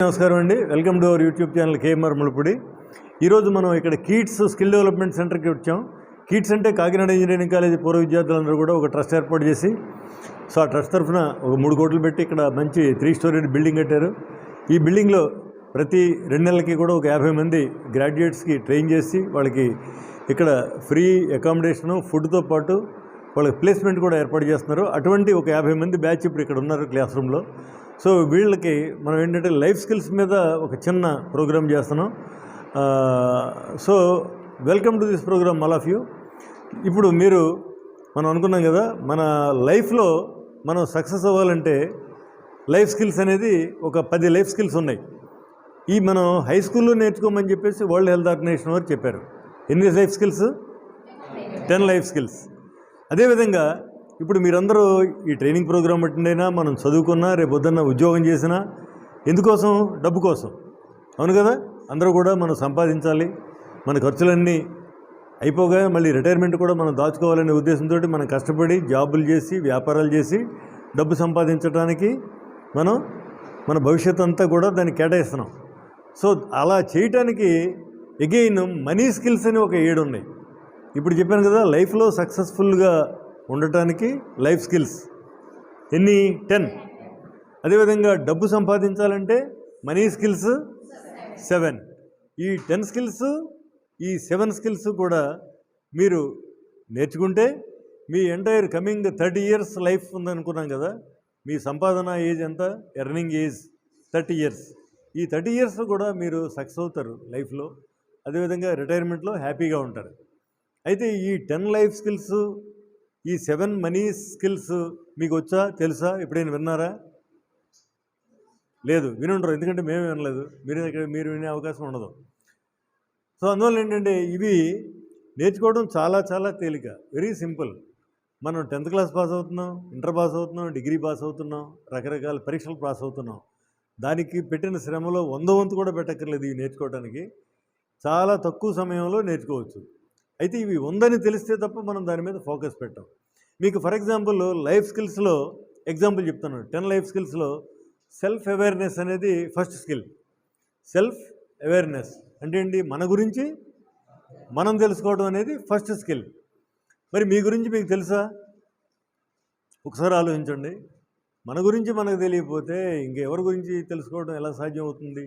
నమస్కారం అండి, welcome to our YouTube channel KMR Mulupudi. ఈరోజు మనం ఇక్కడ కీట్స్ స్కిల్ డెవలప్మెంట్ సెంటర్కి వచ్చాం. కీట్స్ అంటే కాకినాడ ఇంజనీరింగ్ కాలేజీ పూర్వ విద్యార్థులందరూ కూడా ఒక ట్రస్ట్ ఏర్పాటు చేసి, సో ఆ ట్రస్ట్ తరఫున ఒక 3 కోట్లు పెట్టి ఇక్కడ మంచి 3 స్టోరీ బిల్డింగ్ కట్టారు. ఈ బిల్డింగ్లో ప్రతి 2 నెలలకి కూడా ఒక 50 మంది గ్రాడ్యుయేట్స్కి ట్రైన్ చేసి వాళ్ళకి ఇక్కడ ఫ్రీ అకామిడేషను, ఫుడ్తో పాటు వాళ్ళకి ప్లేస్మెంట్ కూడా ఏర్పాటు చేస్తున్నారు. అటువంటి ఒక 50 మంది బ్యాచ్ ఇప్పుడు ఇక్కడ ఉన్నారు క్లాస్ రూమ్లో. సో వీళ్ళకి మనం ఏంటంటే లైఫ్ స్కిల్స్ మీద ఒక చిన్న ప్రోగ్రామ్ చేస్తున్నాం. So welcome to this program all of you. ఇప్పుడు మనం అనుకున్నాం కదా, మన లైఫ్లో మనం సక్సెస్ అవ్వాలంటే లైఫ్ స్కిల్స్ అనేది ఒక 10 లైఫ్ స్కిల్స్ ఉన్నాయి. ఈ మనం హై స్కూల్లో నేర్చుకోమని చెప్పేసి వరల్డ్ హెల్త్ ఆర్గనైజేషన్ వారు చెప్పారు. ఎన్ని లైఫ్ స్కిల్స్? 10 life skills. అదేవిధంగా ఇప్పుడు మీరందరూ ఈ ట్రైనింగ్ ప్రోగ్రామ్ బట్టినైనా మనం చదువుకున్నా, రేపు పొద్దున్న ఉద్యోగం చేసినా ఎందుకోసం? డబ్బు కోసం. అవును కదా? అందరూ కూడా మనం సంపాదించాలి, మన ఖర్చులన్నీ అయిపోగా మళ్ళీ రిటైర్మెంట్ కూడా మనం దాచుకోవాలనే ఉద్దేశంతో మనం కష్టపడి జాబులు చేసి, వ్యాపారాలు చేసి డబ్బు సంపాదించడానికి మనం మన భవిష్యత్తు అంతా కూడా దాన్ని కేటాయిస్తున్నాం. సో అలా చేయటానికి ఎగైన్ మనీ స్కిల్స్ అని ఒక 7 ఉన్నాయి. ఇప్పుడు చెప్పాను కదా, లైఫ్లో సక్సెస్ఫుల్గా ఉండటానికి లైఫ్ స్కిల్స్ ఎన్ని? 10. అదేవిధంగా డబ్బు సంపాదించాలంటే మనీ స్కిల్స్ 7. ఈ 10 స్కిల్స్, ఈ 7 స్కిల్స్ కూడా మీరు నేర్చుకుంటే మీ ఎంటైర్ కమింగ్ 30 ఇయర్స్ లైఫ్ ఉందనుకున్నాం కదా, మీ సంపాదన ఏజ్ ఎంత? Earning age 30 years. ఈ 30 ఇయర్స్ కూడా మీరు సక్సెస్ అవుతారు లైఫ్లో. అదేవిధంగా రిటైర్మెంట్లో హ్యాపీగా ఉంటారు. అయితే ఈ 10 లైఫ్ స్కిల్స్, ఈ 7 మనీ స్కిల్స్ మీకు వచ్చా? తెలుసా? ఎప్పుడైనా విన్నారా? లేదు, వినుండరు, ఎందుకంటే మేమే వినలేదు. మీరు వినే అవకాశం ఉండదు. సో అందువల్ల ఏంటంటే ఇవి నేర్చుకోవడం చాలా చాలా తేలిక, వెరీ సింపుల్. మనం 10th క్లాస్ పాస్ అవుతున్నాం, ఇంటర్ పాస్ అవుతున్నాం, డిగ్రీ పాస్ అవుతున్నాం, రకరకాల పరీక్షలు పాస్ అవుతున్నాం. దానికి పెట్టిన శ్రమలో 100 వంతు కూడా పెట్టక్కర్లేదు. ఇవి నేర్చుకోవడానికి చాలా తక్కువ సమయంలో నేర్చుకోవచ్చు. అయితే ఇవి ఉందని తెలిస్తే తప్ప మనం దాని మీద ఫోకస్ పెట్టాం. మీకు ఫర్ ఎగ్జాంపుల్ లైఫ్ స్కిల్స్లో ఎగ్జాంపుల్ చెప్తాను. 10 లైఫ్ స్కిల్స్లో సెల్ఫ్ అవేర్నెస్ అనేది ఫస్ట్ స్కిల్. సెల్ఫ్ అవేర్నెస్ అంటే ఏంటి? మన గురించి మనం తెలుసుకోవడం అనేది ఫస్ట్ స్కిల్. మరి మీ గురించి మీకు తెలుసా? ఒకసారి ఆలోచించండి. మన గురించి మనకు తెలియకపోతే ఇంకెవరి గురించి తెలుసుకోవడం ఎలా సాధ్యం అవుతుంది?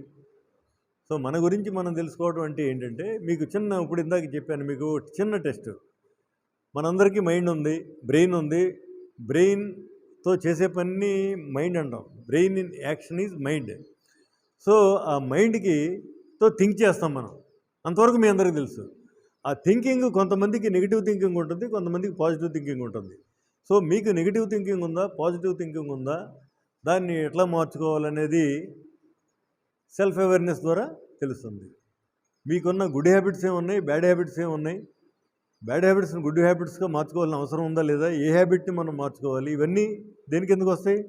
సో మన గురించి మనం తెలుసుకోవడం అంటే ఏంటంటే, మీకు ఇప్పుడు ఇందాక చెప్పాను, మీకు చిన్న టెస్ట్. మనందరికీ మైండ్ ఉంది, బ్రెయిన్ ఉంది. బ్రెయిన్తో చేసే పని మైండ్ అంటాం. Brain in action is mind. So ఆ మైండ్తో థింక్ చేస్తాం మనం. అంతవరకు మీ అందరికీ తెలుసు. ఆ థింకింగ్ కొంతమందికి నెగిటివ్ థింకింగ్ ఉంటుంది, కొంతమందికి పాజిటివ్ థింకింగ్ ఉంటుంది. సో మీకు నెగిటివ్ థింకింగ్ ఉందా, పాజిటివ్ థింకింగ్ ఉందా, దాన్ని ఎట్లా మార్చుకోవాలనేది సెల్ఫ్ అవేర్నెస్ ద్వారా తెలుస్తుంది. మీకున్న గుడ్ హ్యాబిట్స్ ఏమున్నాయి, బ్యాడ్ హ్యాబిట్స్ ఏమున్నాయి, బ్యాడ్ హ్యాబిట్స్ని గుడ్ హ్యాబిట్స్గా మార్చుకోవాలని అవసరం ఉందా లేదా, ఏ హ్యాబిట్ని మనం మార్చుకోవాలి, ఇవన్నీ దేని కిందకు వస్తాయి?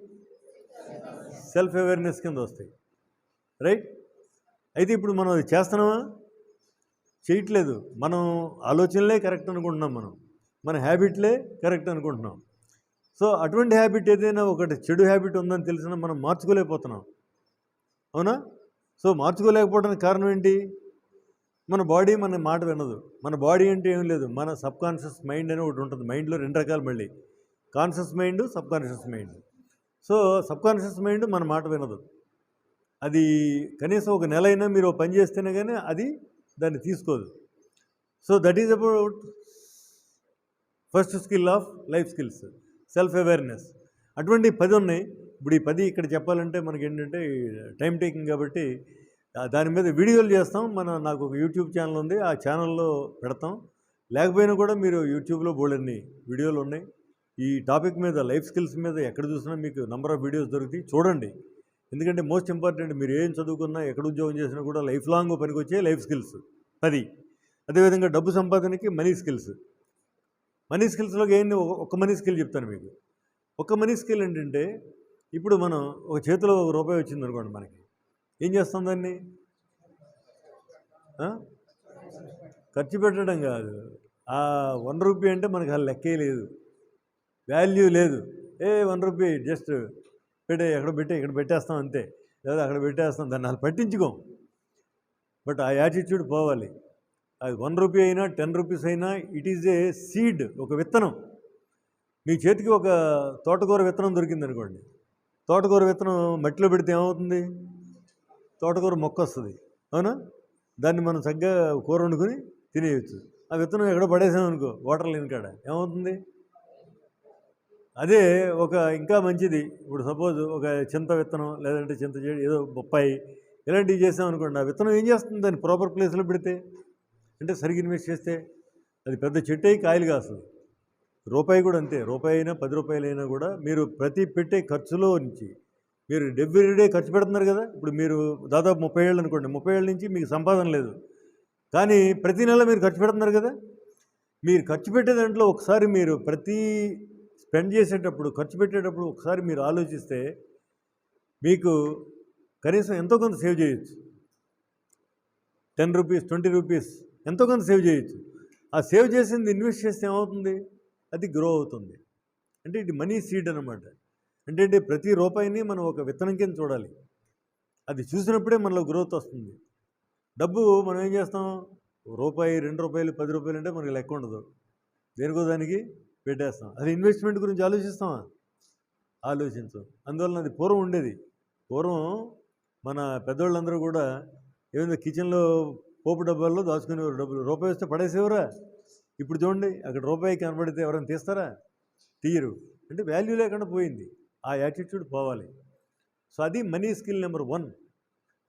సెల్ఫ్ అవేర్నెస్ కింద వస్తాయి. రైట్? అయితే ఇప్పుడు మనం అది చేస్తున్నామా? చేయట్లేదు. మనం ఆలోచనలే కరెక్ట్ అనుకుంటున్నాం, మన హ్యాబిట్లే కరెక్ట్ అనుకుంటున్నాం. సో అటువంటి హ్యాబిట్ ఏదైనా ఒకటి చెడు హ్యాబిట్ ఉందని తెలిసినా మనం మార్చుకోలేకపోతున్నాం. అవునా? సో మార్చుకోలేకపోవడానికి కారణం ఏంటి? మన బాడీ మన మాట వినదు. మన బాడీ అంటే ఏం లేదు, మన సబ్కాన్షియస్ మైండ్ అని ఒకటి ఉంటుంది. మైండ్లో 2 రకాలు, మళ్ళీ conscious mind, subconscious mind. So subconscious mind మన మాట వినదు. అది కనీసం ఒక నెల అయినా మీరు పని చేస్తేనే కానీ అది దాన్ని తీసుకోదు. So that is about first skill of life skills, self awareness. అటువంటి 10 ఉన్నాయి. ఇప్పుడు ఈ 10 ఇక్కడ చెప్పాలంటే మనకి ఏంటంటే టైం టేకింగ్, కాబట్టి దాని మీద వీడియోలు చేస్తాం. నాకు ఒక యూట్యూబ్ ఛానల్ ఉంది, ఆ ఛానల్లో పెడతాం. లేకపోయినా కూడా మీరు యూట్యూబ్లో బోల్డన్ని వీడియోలు ఉన్నాయి. ఈ టాపిక్ మీద, లైఫ్ స్కిల్స్ మీద ఎక్కడ చూసినా మీకు నెంబర్ ఆఫ్ వీడియోస్ దొరుకుతాయి, చూడండి. ఎందుకంటే మోస్ట్ ఇంపార్టెంట్, మీరు ఏం చదువుకున్నా, ఎక్కడ ఉద్యోగం చేసినా కూడా లైఫ్ లాంగ్ పనికొచ్చే లైఫ్ స్కిల్స్ 10. అదేవిధంగా డబ్బు సంపాదనకి మనీ స్కిల్స్. మనీ స్కిల్స్లోకి ఏంటి? ఒక మనీ స్కిల్ చెప్తాను మీకు. ఒక మనీ స్కిల్ ఏంటంటే, ఇప్పుడు మనం ఒక చేతిలో ₹1 వచ్చింది అనుకోండి, మనకి ఏం చేస్తాం? దాన్ని ఖర్చు పెట్టడం కాదు. ఆ ₹1 అంటే మనకు ఆ లెక్కే లేదు, వాల్యూ లేదు. ₹1 జస్ట్ ఇక్కడ పెట్టేస్తాం అంతే. లేదా అక్కడ పెట్టేస్తాం, దాన్ని అసలు పట్టించుకోం. బట్ ఆ యాటిట్యూడ్ పోవాలి. అది 1 రూపీ అయినా 10 రూపీస్ అయినా ఇట్ ఈజ్ ఏ సీడ్, ఒక విత్తనం. మీ చేతికి ఒక తోటకూర విత్తనం దొరికింది అనుకోండి, తోటకూర విత్తనం మట్టిలో పెడితే ఏమవుతుంది? తోటకూర మొక్క వస్తుంది, అవునా? దాన్ని మనం చక్కగా కూర వండుకొని తినేయచ్చు. ఆ విత్తనం ఎక్కడ పడేసామనుకో, వాటర్ లేని కాడ ఏమవుతుంది? అదే ఒక ఇంకా మంచిది, ఇప్పుడు సపోజ్ ఒక చింత విత్తనం లేదంటే చింత చెడు ఏదో బొప్పాయి ఇలాంటివి చేసామనుకోండి, ఆ విత్తనం ఏం చేస్తుంది? దాన్ని ప్రాపర్ ప్లేస్లో పెడితే, అంటే సరిగ్గా ఇన్వెస్ట్ చేస్తే అది పెద్ద చెట్టు అయి కాయలు కాస్తుంది. రూపాయి కూడా అంతే, రూపాయి అయినా 10 రూపాయలు అయినా కూడా మీరు ప్రతి పెట్టే ఖర్చులో నుంచి మీరు ఎవ్రీడే ఖర్చు పెడుతున్నారు కదా. ఇప్పుడు మీరు దాదాపు 30 ఏళ్ళు అనుకోండి, 30 ఏళ్ళ నుంచి మీకు సంపాదన లేదు, కానీ ప్రతి నెల మీరు ఖర్చు పెడుతున్నారు కదా. మీరు ఖర్చు పెట్టే దాంట్లో ఒకసారి మీరు ప్రతి స్పెండ్ చేసేటప్పుడు, ఖర్చు పెట్టేటప్పుడు ఒకసారి మీరు ఆలోచిస్తే మీకు కనీసం ఎంతో కొంత సేవ్ చేయొచ్చు. 10 రూపీస్ 20 రూపీస్ ఎంతో కొంత సేవ్ చేయొచ్చు. ఆ సేవ్ చేసింది ఇన్వెస్ట్ చేస్తే ఏమవుతుంది? అది గ్రో అవుతుంది. అంటే ఇది మనీ సీడ్ అనమాట. అంటే ప్రతి రూపాయిని మనం ఒక విత్తనం కింద చూడాలి. అది చూసినప్పుడే మనలో గ్రోత్ వస్తుంది. డబ్బు మనం ఏం చేస్తాం? రూపాయి 2 రూపాయలు 10 రూపాయలు అంటే మనకి లెక్క ఉండదు, దేనికో దానికి పెట్టేస్తాం. అది ఇన్వెస్ట్మెంట్ గురించి ఆలోచిస్తామా? ఆలోచించాం. అందువలన అది పూర్వం ఉండేది. పూర్వం మన పెద్దవాళ్ళందరూ కూడా ఏమైందో కిచెన్లో పోపు డబ్బాల్లో దాచుకునేవారు డబ్బులు. రూపాయి వస్తే పడేసేవరా? ఇప్పుడు చూడండి, అక్కడ రూపాయి కనబడితే ఎవరైనా తీస్తారా? తీయరు. అంటే వాల్యూ లేకుండా పోయింది. ఆ యాటిట్యూడ్ పోవాలి. సో అది మనీ స్కిల్ నెంబర్ 1.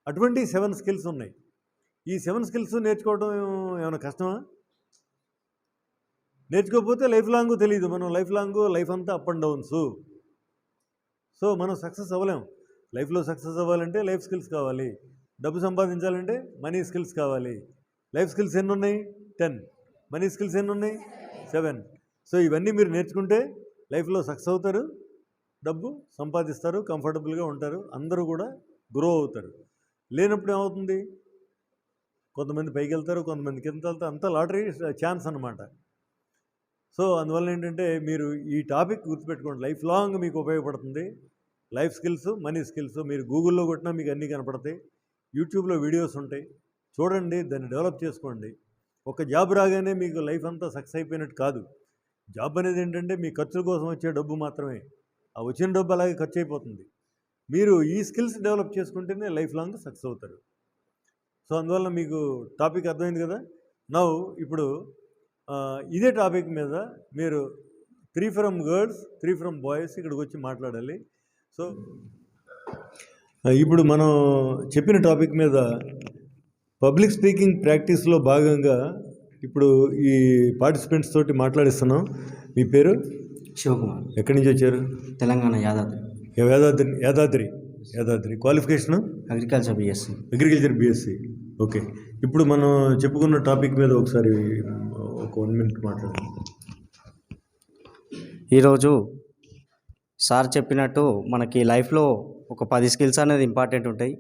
అటువంటి 7 స్కిల్స్ ఉన్నాయి. ఈ 7 స్కిల్స్ నేర్చుకోవడం ఏమైనా కష్టమా? నేర్చుకోకపోతే లైఫ్ లాంగ్ తెలియదు. మనం లైఫ్ అంతా అప్ అండ్ డౌన్స్. సో మనం సక్సెస్ అవ్వలేం. లైఫ్లో సక్సెస్ అవ్వాలంటే లైఫ్ స్కిల్స్ కావాలి. డబ్బు సంపాదించాలంటే మనీ స్కిల్స్ కావాలి. లైఫ్ స్కిల్స్ ఎన్ని ఉన్నాయి? 10. మనీ స్కిల్స్ ఎన్ని ఉన్నాయి? 7. సో ఇవన్నీ మీరు నేర్చుకుంటే లైఫ్లో సక్సెస్ అవుతారు, డబ్బు సంపాదిస్తారు, కంఫర్టబుల్గా ఉంటారు, అందరూ కూడా గ్రో అవుతారు. లేనప్పుడు ఏమవుతుంది? కొంతమంది పైకి వెళ్తారు, కొంతమంది కింద వెళ్తారు. అంతా లాటరీ ఛాన్స్ అనమాట. సో అందువల్ల ఏంటంటే మీరు ఈ టాపిక్ గుర్తుపెట్టుకోండి, లైఫ్ లాంగ్ మీకు ఉపయోగపడుతుంది. లైఫ్ స్కిల్స్, మనీ స్కిల్స్ మీరు గూగుల్లో కొట్టినా మీకు అన్నీ కనపడతాయి. యూట్యూబ్లో వీడియోస్ ఉంటాయి, చూడండి, దాన్ని డెవలప్ చేసుకోండి. ఒక జాబ్ రాగానే మీకు లైఫ్ అంతా సక్సెస్ అయిపోయినట్టు కాదు. జాబ్ అనేది ఏంటంటే మీ ఖర్చుల కోసం వచ్చే డబ్బు మాత్రమే. ఆ వచ్చిన డబ్బు అలాగే ఖర్చు అయిపోతుంది. మీరు ఈ స్కిల్స్ డెవలప్ చేసుకుంటేనే లైఫ్ లాంగ్ సక్సెస్ అవుతారు. సో అందువల్ల మీకు టాపిక్ అర్థమైంది కదా. నౌ ఇప్పుడు ఇదే టాపిక్ మీద మీరు 3 ఫ్రమ్ గర్ల్స్ 3 ఫ్రమ్ బాయ్స్ ఇక్కడికి వచ్చి మాట్లాడాలి. సో ఇప్పుడు మనం చెప్పిన టాపిక్ మీద పబ్లిక్ స్పీకింగ్ ప్రాక్టీస్లో భాగంగా ఇప్పుడు ఈ పార్టిసిపెంట్స్ తోటి మాట్లాడిస్తున్నాం. మీ పేరు? శివకుమార్. ఎక్కడి నుంచి వచ్చారు? Telangana, Yadadri. Yadadri. Qualification? Agriculture BSc. Okay. ఇప్పుడు మనం చెప్పుకున్న టాపిక్ మీద ఒకసారి ఒక 1 మినిట్ మాట్లాడండి. ఈరోజు సార్ చెప్పినట్టు మనకి లైఫ్లో ఒక 10 స్కిల్స్ అనేది ఇంపార్టెంట్ ఉంటాయి.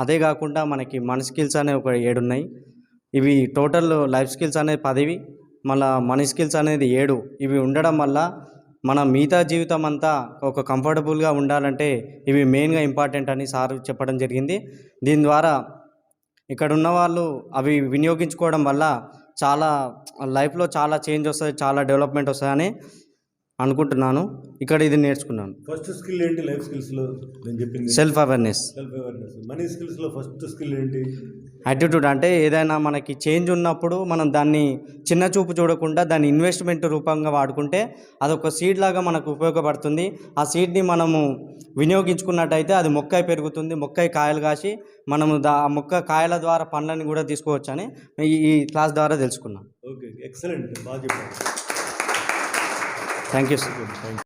అదే కాకుండా మనకి మనీ స్కిల్స్ అనేవి ఒక 7 ఉన్నాయి. ఇవి టోటల్ లైఫ్ స్కిల్స్ అనేది 10, మళ్ళీ మనీ స్కిల్స్ అనేది 7. ఇవి ఉండడం వల్ల మన మిగతా జీవితం అంతా ఒక కంఫర్టబుల్గా ఉండాలంటే ఇవి మెయిన్గా ఇంపార్టెంట్ అని సార్ చెప్పడం జరిగింది. దీని ద్వారా ఇక్కడ ఉన్న వాళ్ళు అవి వినియోగించుకోవడం వల్ల చాలా లైఫ్లో చాలా చేంజ్ వస్తుంది, చాలా డెవలప్మెంట్ వస్తుందని అనుకుంటున్నాను. ఇక్కడ ఇది నేర్చుకున్నాను. ఫస్ట్ స్కిల్ ఏంటి లైఫ్ స్కిల్స్లో? నేను చెప్పింది సెల్ఫ్ అవేర్నెస్. మనీ స్కిల్స్లో ఫస్ట్ స్కిల్ ఏంటి? యాటిట్యూడ్. అంటే ఏదైనా మనకి చేంజ్ ఉన్నప్పుడు మనం దాన్ని చిన్న చూపు చూడకుండా దాన్ని ఇన్వెస్ట్మెంట్ రూపంగా వాడుకుంటే అదొక సీడ్ లాగా మనకు ఉపయోగపడుతుంది. ఆ సీడ్ని మనము వినియోగించుకున్నట్టయితే అది మొక్కై పెరుగుతుంది, మొక్కై కాయలు కాసి మనము ఆ మొక్క కాయల ద్వారా పండ్లని కూడా తీసుకోవచ్చు అని ఈ క్లాస్ ద్వారా తెలుసుకున్నాం. ఓకే, ఎక్సలెంట్, బాగా చెప్పారు. Thank you sir.